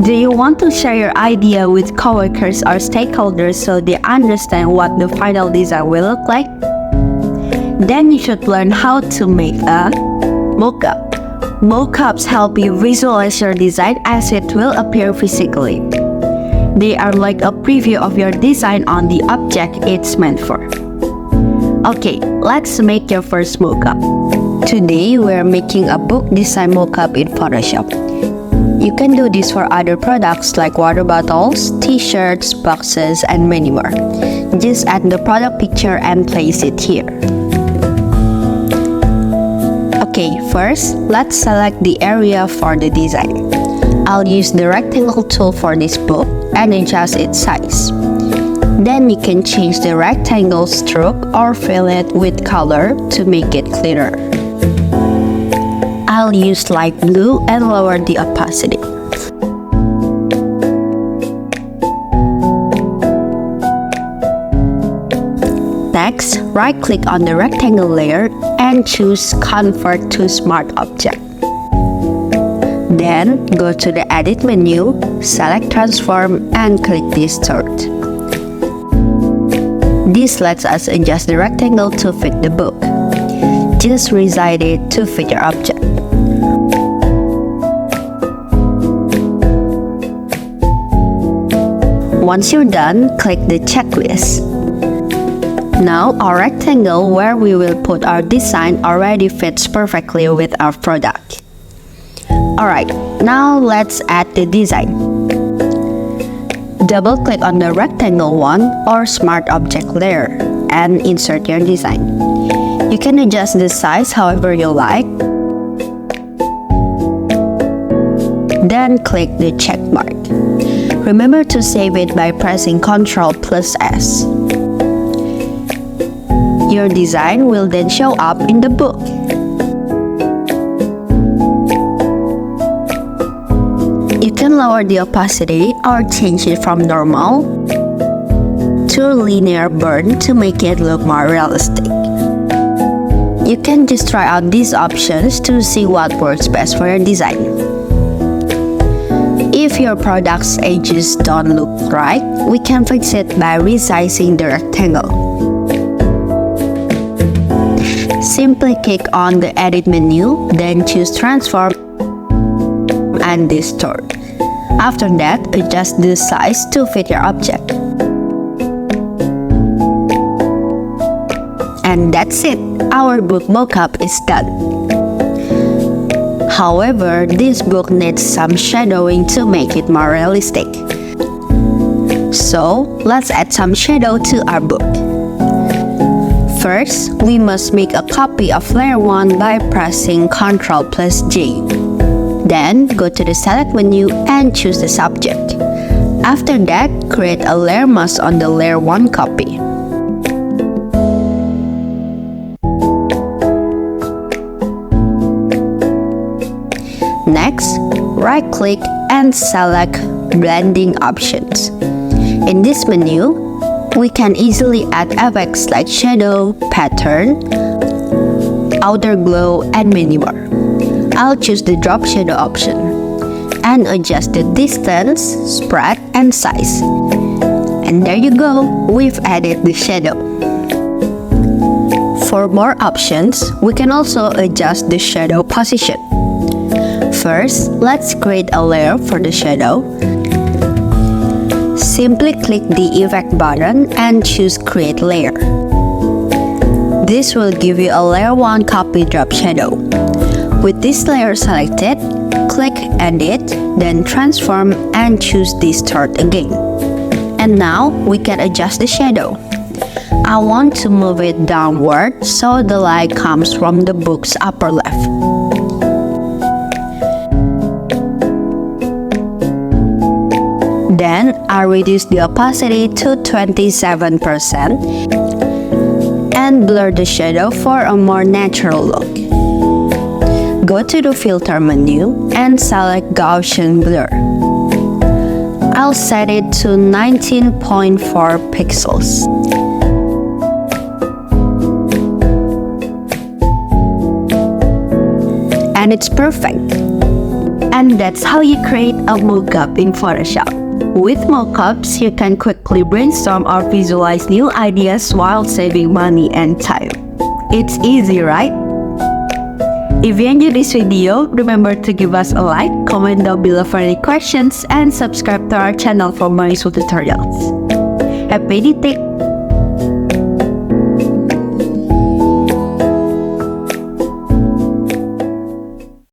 Do you want to share your idea with coworkers or stakeholders so they understand what the final design will look like? Then you should learn how to make a mockup. Mockups help you visualize your design as it will appear physically. They are like a preview of your design on the object it's meant for. Okay, let's make your first mockup. Today, we're making a book design mockup in Photoshop. You can do this for other products like water bottles, t-shirts, boxes, and many more. Just add the product picture and place it here. Okay, first, let's select the area for the design. I'll use the rectangle tool for this book and adjust its size. Then you can change the rectangle stroke or fill it with color to make it clearer. I'll use light blue and lower the opacity. Next, right-click on the rectangle layer and choose Convert to Smart Object. Then, go to the Edit menu, select Transform, and click Distort. This lets us adjust the rectangle to fit the book. Just resize it to fit your object. Once you're done, click the checklist. Now, our rectangle where we will put our design already fits perfectly with our product. Alright, now let's add the design. Double-click on the rectangle one or smart object layer and insert your design. You can adjust the size however you like. Then click the check mark. Remember to save it by pressing Ctrl+S. Your design will then show up in the book. You can lower the opacity or change it from normal to linear burn to make it look more realistic. You can just try out these options to see what works best for your design. If your product's edges don't look right, we can fix it by resizing the rectangle. Simply click on the Edit menu, then choose Transform and Distort. After that, adjust the size to fit your object. And that's it! Our book mockup is done. However, this book needs some shadowing to make it more realistic. So, let's add some shadow to our book. First, we must make a copy of layer 1 by pressing Ctrl+J. Then, go to the Select menu and choose the subject. After that, create a layer mask on the layer 1 copy. Next, right-click and select Blending Options. In this menu, we can easily add effects like shadow, pattern, outer glow, and many more. I'll choose the drop shadow option and adjust the distance, spread, and size. And there you go, we've added the shadow. For more options, we can also adjust the shadow position. First, let's create a layer for the shadow. Simply click the Effect button and choose Create Layer. This will give you a layer 1 copy drop shadow. With this layer selected, click Edit, then Transform and choose Distort again. And now, we can adjust the shadow. I want to move it downward so the light comes from the book's upper left. Then, I reduce the opacity to 27% and blur the shadow for a more natural look. Go to the Filter menu and select Gaussian Blur. I'll set it to 19.4 pixels. And it's perfect. And And that's how you create a mockup in Photoshop. With mockups, you can quickly brainstorm or visualize new ideas while saving money and time. It's easy, right? If you enjoyed this video, remember to give us a like, comment down below for any questions, and subscribe to our channel for more useful tutorials. Happy editing!